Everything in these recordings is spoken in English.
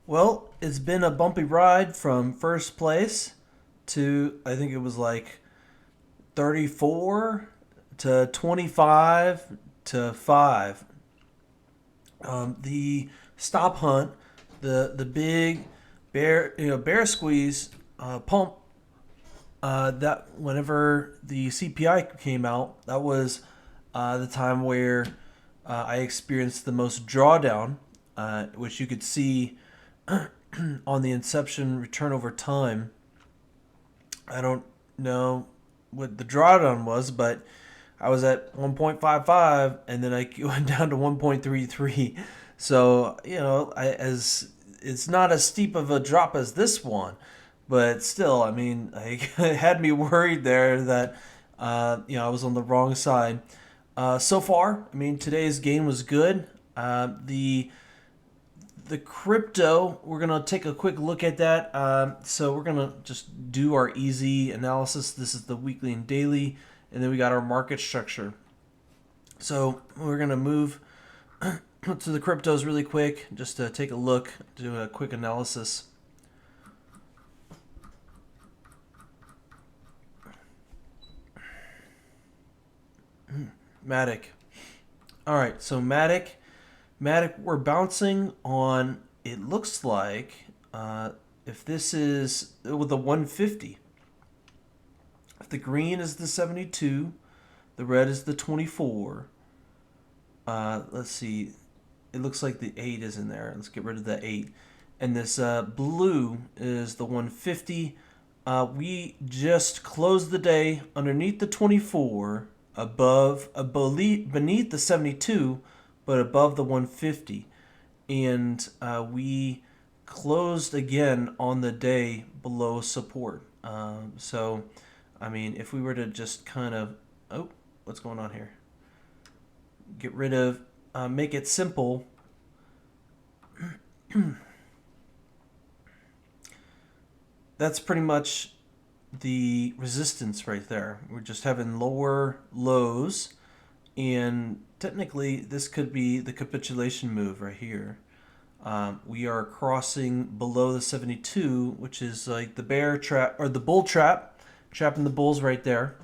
Well, it's been a bumpy ride from first place to I think it was like 34 to 25 to 5. The stop hunt, the big bear squeeze pump that whenever the CPI came out, that was the time where I experienced the most drawdown, which you could see on the inception return over time. I don't know what the drawdown was, but I was at 1.55 and then I went down to 1.33. So, as it's not as steep of a drop as this one, but still, I mean, it had me worried there that, I was on the wrong side. So far, I mean, today's gain was good. The crypto, we're going to take a quick look at that. So we're going to just do our easy analysis. This is the weekly and daily, and then we got our market structure. So we're going to move to the cryptos really quick just to take a look, do a quick analysis. Matic. All right, so Matic, we're bouncing on. It looks like if this is with the 150, if the green is the 72, the red is the 24. Let's see. It looks like the 8 is in there. Let's get rid of the 8. And this blue is the 150. We just closed the day underneath the 24, beneath the 72, but above the 150. And we closed again on the day below support. So, I mean, if we were to just kind of, oh, what's going on here? Get rid of, make it simple. That's pretty much the resistance right there. We're just having lower lows, and technically this could be the capitulation move right here. We are crossing below the 72, which is like the bear trap or the bull trap, trapping the bulls right there.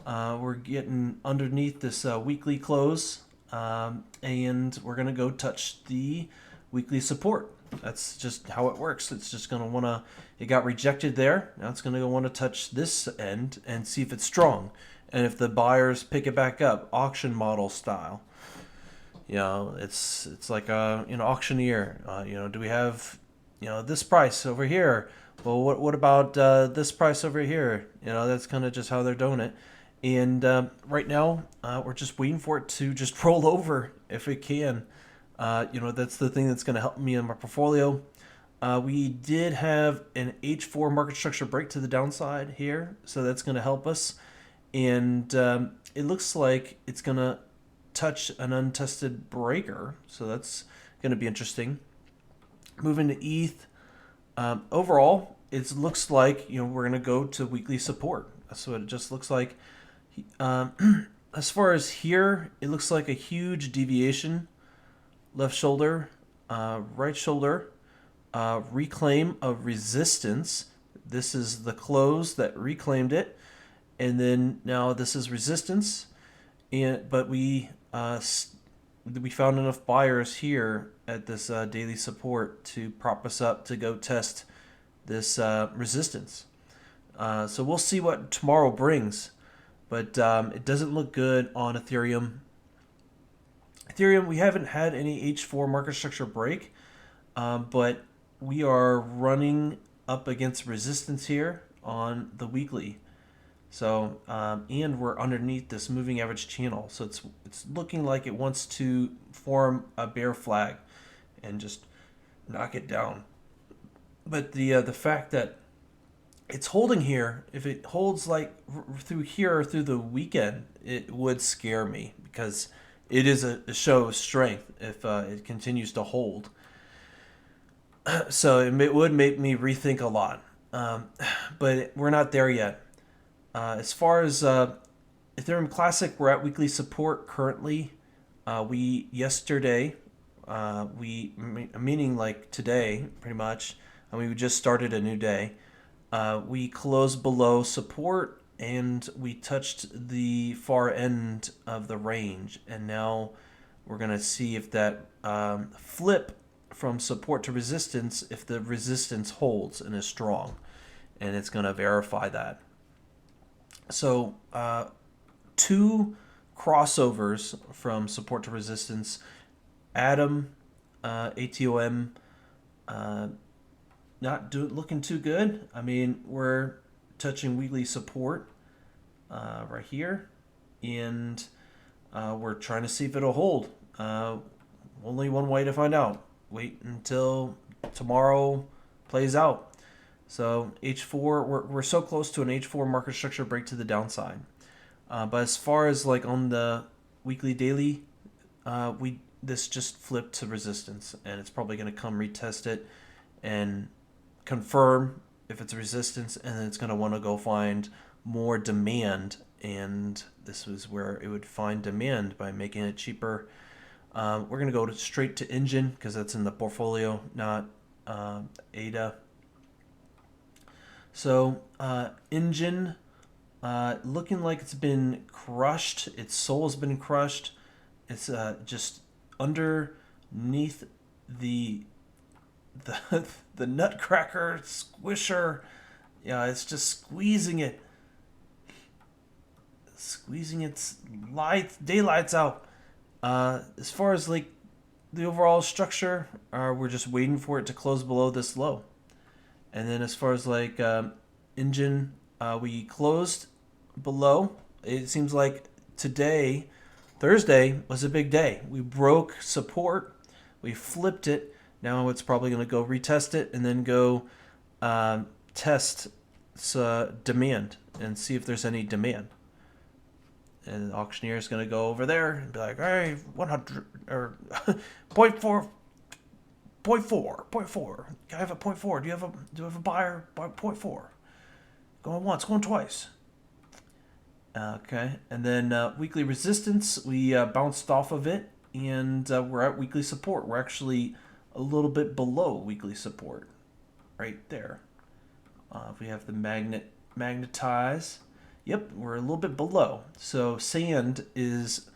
We're getting underneath this weekly close, and we're gonna go touch the weekly support. That's just how it works. It's just gonna wanna. It got rejected there. Now it's gonna want to touch this end and see if it's strong, and if the buyers pick it back up, auction model style. It's like a auctioneer. Do we have this price over here? Well, what about this price over here? That's kind of just how they're doing it. And right now, we're just waiting for it to just roll over if it can. That's the thing that's going to help me in my portfolio. We did have an H4 market structure break to the downside here, so that's going to help us. And it looks like it's going to touch an untested breaker, so that's going to be interesting. Moving to ETH, overall, it looks like we're going to go to weekly support. That's what it just looks like. As far as here, it looks like a huge deviation. Left shoulder, right shoulder, reclaim of resistance. This is the close that reclaimed it, and then now this is resistance. But we found enough buyers here at this daily support to prop us up to go test this resistance. So we'll see what tomorrow brings, but it doesn't look good on Ethereum. Ethereum, we haven't had any H4 market structure break, but we are running up against resistance here on the weekly. So, and we're underneath this moving average channel. So it's looking like it wants to form a bear flag and just knock it down. But the fact that it's holding here, if it holds like through here or through the weekend, it would scare me because it is a show of strength if it continues to hold. So it would make me rethink a lot. But we're not there yet. As far as Ethereum Classic, we're at weekly support currently. We yesterday meaning like today, pretty much, and we just started a new day. We closed below support and we touched the far end of the range, and now we're gonna see if that flip from support to resistance, if the resistance holds and is strong, and it's gonna verify that. So two crossovers from support to resistance. Atom, ATOM, looking too good. I mean, we're touching weekly support right here, and we're trying to see if it'll hold. Only one way to find out. Wait until tomorrow plays out. So H4, we're so close to an H4 market structure break to the downside. But as far as like on the weekly, daily, this just flipped to resistance, and it's probably going to come retest it and confirm if it's resistance, and then it's going to want to go find more demand, and this was where it would find demand by making it cheaper. We're going to go straight to Engine because that's in the portfolio, not ADA. So Engine, looking like it's been crushed. Its soul has been crushed. It's just underneath the the nutcracker squisher. Yeah, it's just squeezing its daylights out. As far as like the overall structure, we're just waiting for it to close below this low. And then as far as like Engine, we closed below. It seems like today, Thursday, was a big day. We broke support. We flipped it. Now it's probably going to go retest it and then go test demand and see if there's any demand. And the auctioneer is going to go over there and be like, hey, 100 or 0.4. 0.4. I have a 0.4. Do you have a buyer? 0.4. Going once, going twice. Okay, and then weekly resistance, we bounced off of it, and we're at weekly support. We're actually a little bit below weekly support, right there. If we have the magnetize, yep, we're a little bit below. So sand is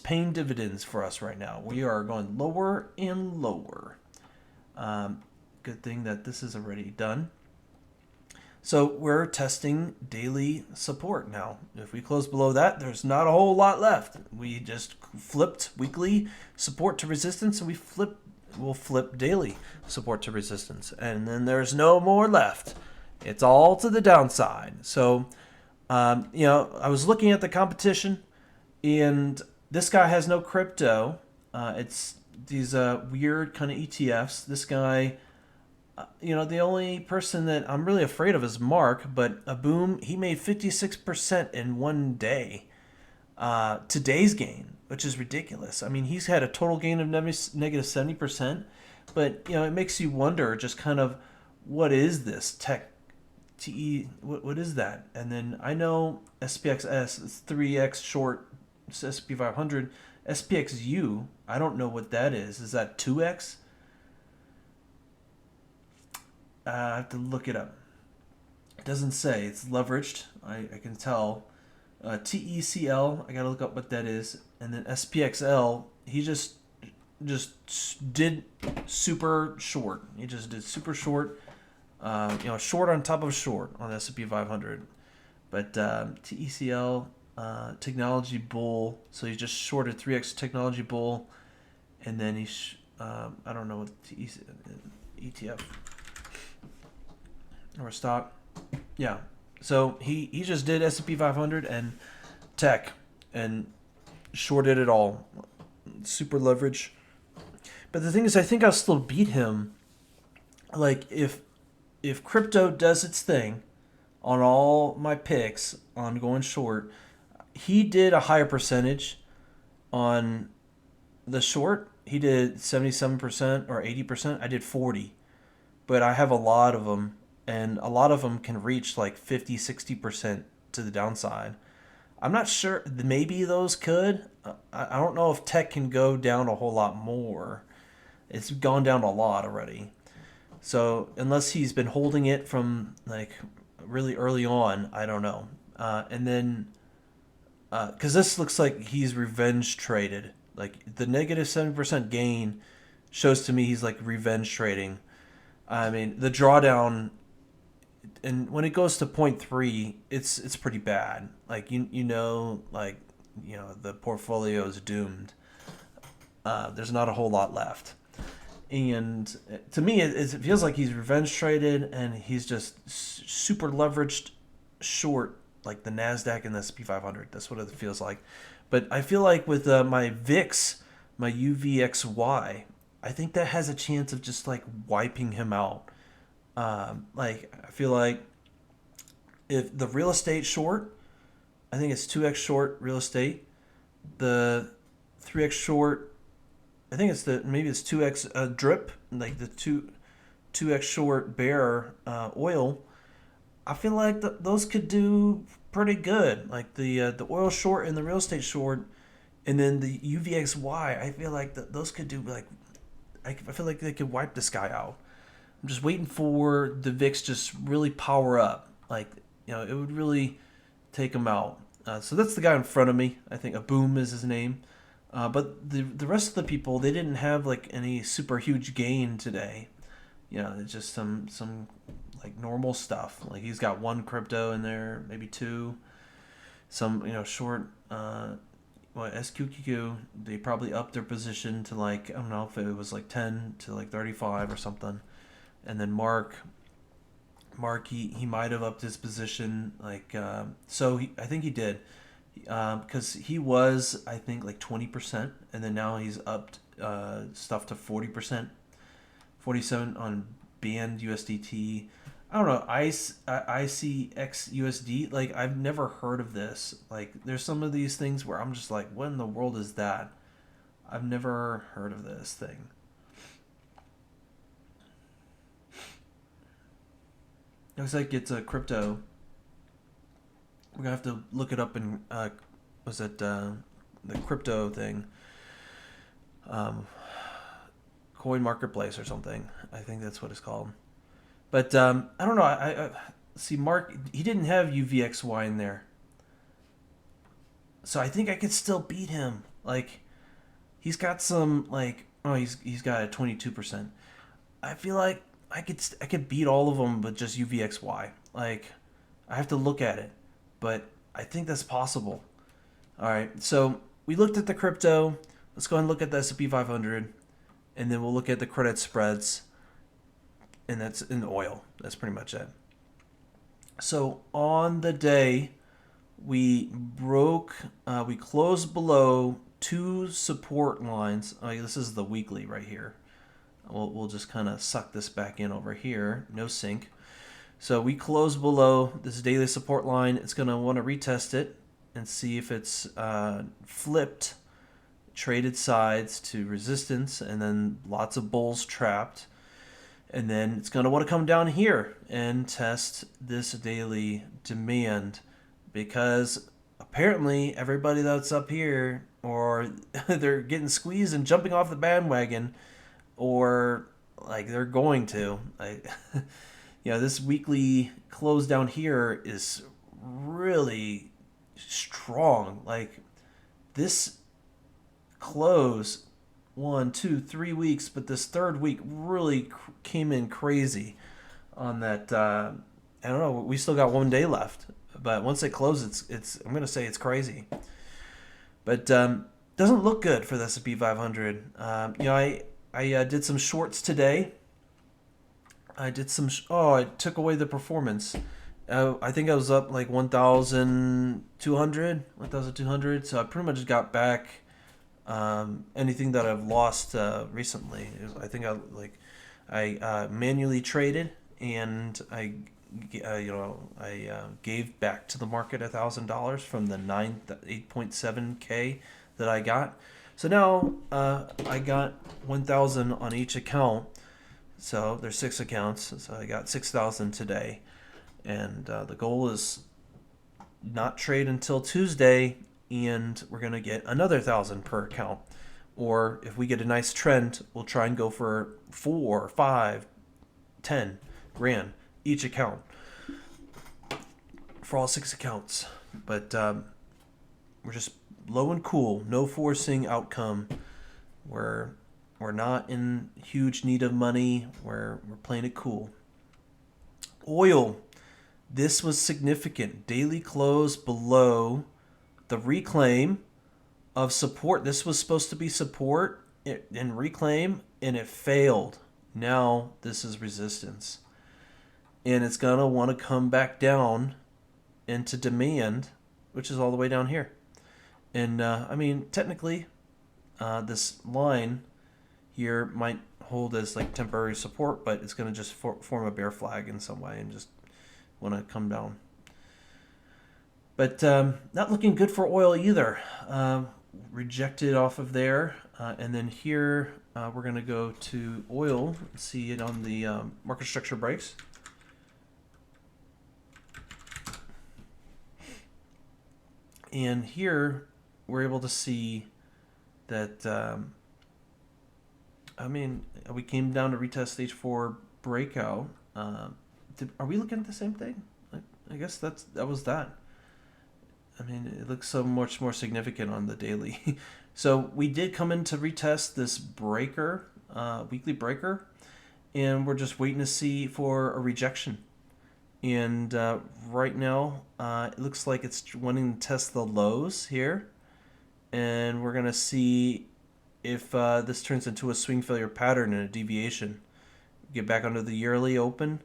paying dividends for us right now. We are going lower and lower. Good thing that this is already done. So we're testing daily support now. If we close below that, there's not a whole lot left. We just flipped weekly support to resistance, and we'll flip daily support to resistance. And then there's no more left. It's all to the downside. So, I was looking at the competition, and this guy has no crypto. It's these weird kind of ETFs. This guy, the only person that I'm really afraid of is Mark, but Aboom, he made 56% in one day. Today's gain, which is ridiculous. I mean, he's had a total gain of negative 70%, but it makes you wonder just kind of what is this tech TE? What is that? And then I know SPXS is 3x short S&P 500. SPXU, I don't know what that is. Is that 2x? I have to look it up. It doesn't say. It's leveraged. I can tell. TECL, I gotta look up what that is. And then SPXL, he just did super short. He just did super short. Short on top of short on the S&P 500. But TECL, technology bull. So he just shorted 3x technology bull, and then I don't know what ETF or stock. Yeah. So he just did S&P 500 and tech and shorted it all. Super leverage. But the thing is, I think I'll still beat him. Like if crypto does its thing on all my picks on going short, he did a higher percentage on the short. He did 77% or 80%. I did 40. But I have a lot of them, and a lot of them can reach like 50, 60% to the downside. I'm not sure. Maybe those could. I don't know if tech can go down a whole lot more. It's gone down a lot already. So unless he's been holding it from like really early on, I don't know. And then because this looks like he's revenge traded. Like the negative 7% gain shows to me he's like revenge trading. I mean the drawdown, and when it goes to point three, it's pretty bad. Like like the portfolio is doomed. There's not a whole lot left. And to me, it feels like he's revenge traded, and he's just super leveraged short, like the Nasdaq and the S&P 500. That's what it feels like. But I feel like with my VIX, my UVXY, I think that has a chance of just like wiping him out. Like I feel like if the real estate short, I think it's 2x short real estate. The 3x short, I think it's maybe it's 2x drip, like the 2x short bear oil. I feel like those could do pretty good. Like the oil short and the real estate short, and then the UVXY. I feel like those could do like I feel like they could wipe this guy out. I'm just waiting for the VIX just really power up. Like it would really take him out. So that's the guy in front of me. I think Aboom is his name. But the rest of the people, they didn't have like any super huge gain today. It's just some like normal stuff. Like he's got one crypto in there, maybe two. Some short. SQQQ, they probably upped their position to like I don't know if it was like 10 to like 35 or something. And then Mark, he might have upped his position, like I think he did, because he was I think like 20%, and then now he's upped stuff to 40%, 47 on banned USDT. I don't know, ICX USD. Like I've never heard of this. Like there's some of these things where I'm just like, what in the world is that? I've never heard of this thing. Looks like it's a crypto. We're gonna have to look it up in was it the crypto thing, um, Coin Marketplace or something. I think that's what it's called. But I don't know. I see Mark. He didn't have UVXY in there, so I think I could still beat him. Like he's got some like he's got a 22%. I feel like I could beat all of them, but just UVXY. Like I have to look at it, but I think that's possible. All right, so we looked at the crypto. Let's go ahead and look at the S&P 500, and then we'll look at the credit spreads, and that's in oil. That's pretty much it. So on the day, we closed below two support lines. This is the weekly right here. We'll just kind of suck this back in over here. No sync. So we close below this daily support line. It's going to want to retest it and see if it's flipped, traded sides to resistance, and then lots of bulls trapped. And then it's going to want to come down here and test this daily demand, because apparently everybody that's up here, or they're getting squeezed and jumping off the bandwagon, or like they're going to. This weekly close down here is really strong. Like this close 1, 2, 3 weeks, but this third week really came in crazy on that. I don't know. We still got one day left, but once it closes, it's I'm gonna say it's crazy. But doesn't look good for the S&P 500. I did some shorts today. I did some. I took away the performance. I think I was up like 1,200, 1,200. So I pretty much got back anything that I've lost recently. I think I manually traded, and I gave back to the market $1,000 from the 8.7K that I got. So now I got 1,000 on each account. So there's 6 accounts. So I got 6,000 today, and the goal is not trade until Tuesday, and we're going to get another 1,000 per account. Or if we get a nice trend, we'll try and go for 4, 5, 10 grand each account for all 6 accounts. But we're just low and cool, no forcing outcome. We're not in huge need of money. We're playing it cool. Oil. This was significant. Daily close below the reclaim of support. This was supposed to be support and reclaim, and it failed. Now this is resistance. And it's going to want to come back down into demand, which is all the way down here. And I mean, technically, this line here might hold as like temporary support, but it's going to just form a bear flag in some way and just want to come down. But not looking good for oil either. Rejected off of there. And then here we're going to go to oil, see it on the market structure breaks. And here we're able to see that, I mean, we came down to retest stage 4 breakout. Are we looking at the same thing? I guess that was that. I mean, it looks so much more significant on the daily. So we did come in to retest this breaker, weekly breaker, and we're just waiting to see for a rejection. And right now, it looks like it's wanting to test the lows here. And we're going to see if this turns into a swing failure pattern and a deviation. Get back under the yearly open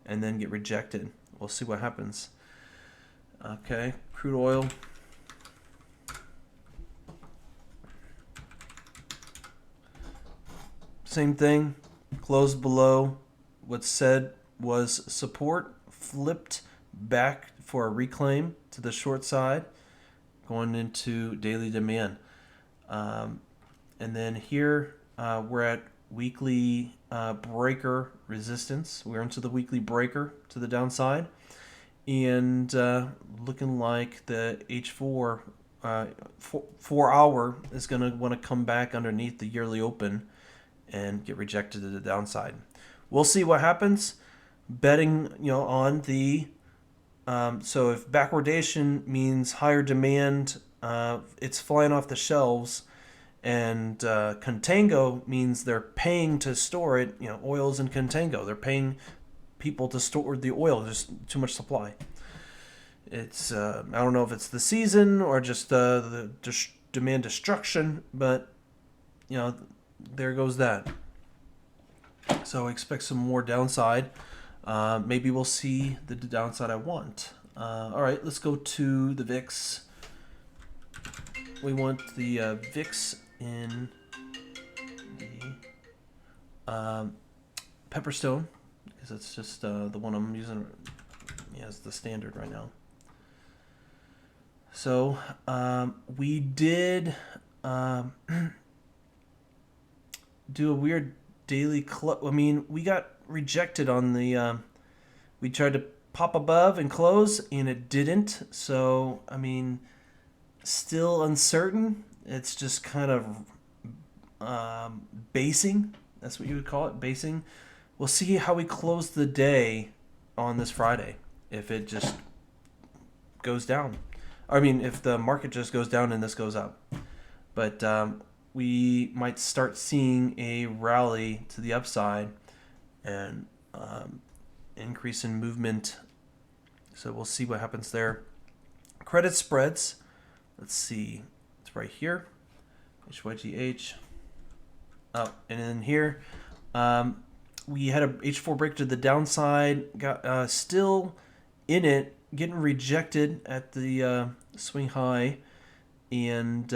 and then get rejected. We'll see what happens. Okay, crude oil. Same thing, closed below what said was support, flipped back for a reclaim to the short side, going into daily demand. And then here we're at weekly breaker resistance. We're into the weekly breaker to the downside. And looking like the H4 4 hour is going to want to come back underneath the yearly open and get rejected to the downside. We'll see what happens. Betting, on the so if backwardation means higher demand, it's flying off the shelves, and contango means they're paying to store it. Oil's in contango. They're paying people to store the oil. There's too much supply. It's I don't know if it's the season or just the demand destruction, but there goes that. So expect some more downside. Maybe we'll see the downside I want. All right, let's go to the VIX. We want the VIX in the Pepperstone, because it's just the one I'm using as the standard right now. So we did do a weird daily close. I mean, we got rejected on the we tried to pop above and close, and it didn't. So I mean, still uncertain. It's just kind of basing. That's what you would call it, basing. We'll see how we close the day on this Friday. If it just goes down, I mean, if the market just goes down and this goes up. But we might start seeing a rally to the upside and increase in movement. So we'll see what happens there. Credit spreads. Let's see. It's right here. HYGH. Oh, and then here we had a H4 break to the downside. Got still in it, getting rejected at the swing high, and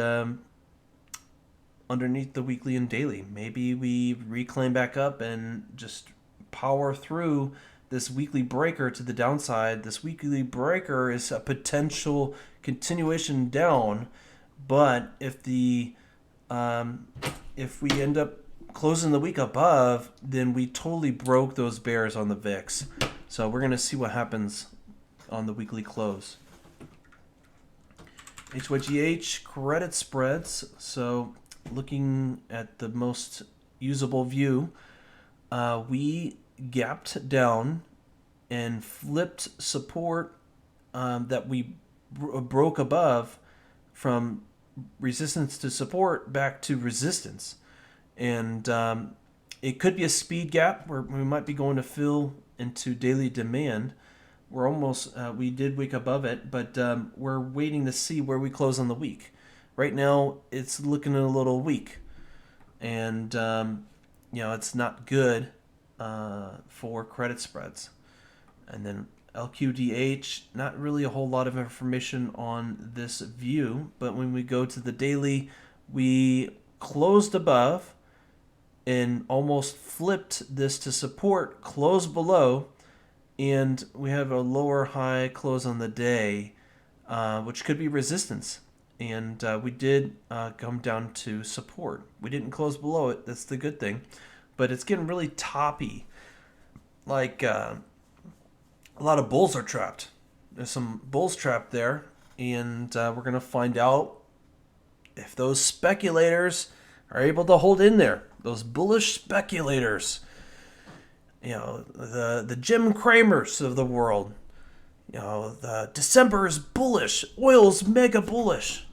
underneath the weekly and daily. Maybe we reclaim back up and just power through this weekly breaker to the downside. This weekly breaker is a potential continuation down, but if the if we end up closing the week above, then we totally broke those bears on the VIX. So we're going to see what happens on the weekly close. HYGH credit spreads. So looking at the most usable view, we gapped down and flipped support that we broke above from resistance to support back to resistance. And it could be a speed gap where we might be going to fill into daily demand. We're almost, we did wake above it, but we're waiting to see where we close on the week. Right now, it's looking a little weak. And, it's not good for credit spreads. And then LQDH, not really a whole lot of information on this view, but when we go to the daily, we closed above and almost flipped this to support, closed below, and we have a lower high close on the day, which could be resistance. And we did come down to support. We didn't close below it. That's the good thing. But it's getting really toppy. Like a lot of bulls are trapped. There's some bulls trapped there. And we're going to find out if those speculators are able to hold in there. Those bullish speculators. The Jim Cramers of the world. The December is bullish. Oil's mega bullish.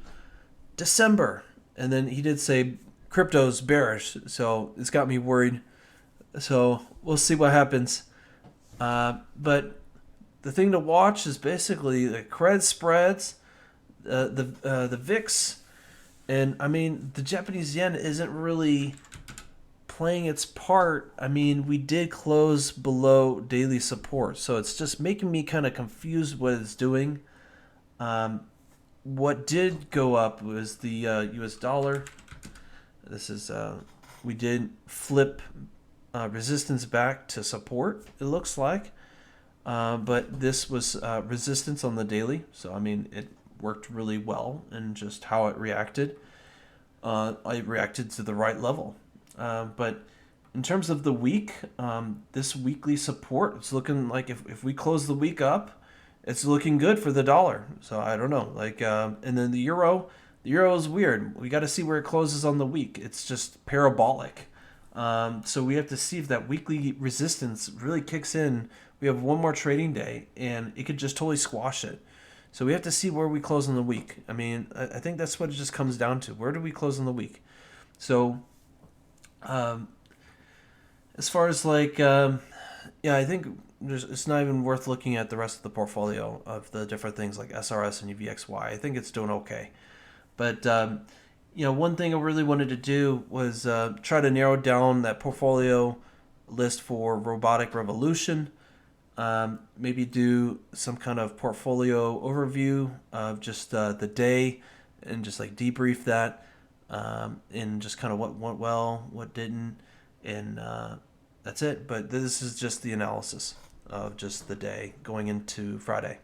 December. And then he did say crypto's bearish. So it's got me worried. So we'll see what happens. But the thing to watch is basically the cred spreads, the VIX. And I mean, the Japanese yen isn't really playing its part. I mean, we did close below daily support, so it's just making me kind of confused what it's doing. What did go up was the US dollar. This is we did flip resistance back to support, it looks like, but this was resistance on the daily, so I mean it worked really well in just how it reacted. I reacted to the right level. But in terms of the week, this weekly support, it's looking like if we close the week up, it's looking good for the dollar. So I don't know. And then the euro is weird. We got to see where it closes on the week. It's just parabolic. So we have to see if that weekly resistance really kicks in. We have one more trading day, and it could just totally squash it. So we have to see where we close on the week. I mean, I think that's what it just comes down to. Where do we close on the week? So as far as I think it's not even worth looking at the rest of the portfolio of the different things like SRS and UVXY. I think it's doing okay. But, one thing I really wanted to do was try to narrow down that portfolio list for Robotic Revolution. Maybe do some kind of portfolio overview of just the day and just like debrief that and just kind of what went well, what didn't, and that's it. But this is just the analysis of just the day going into Friday.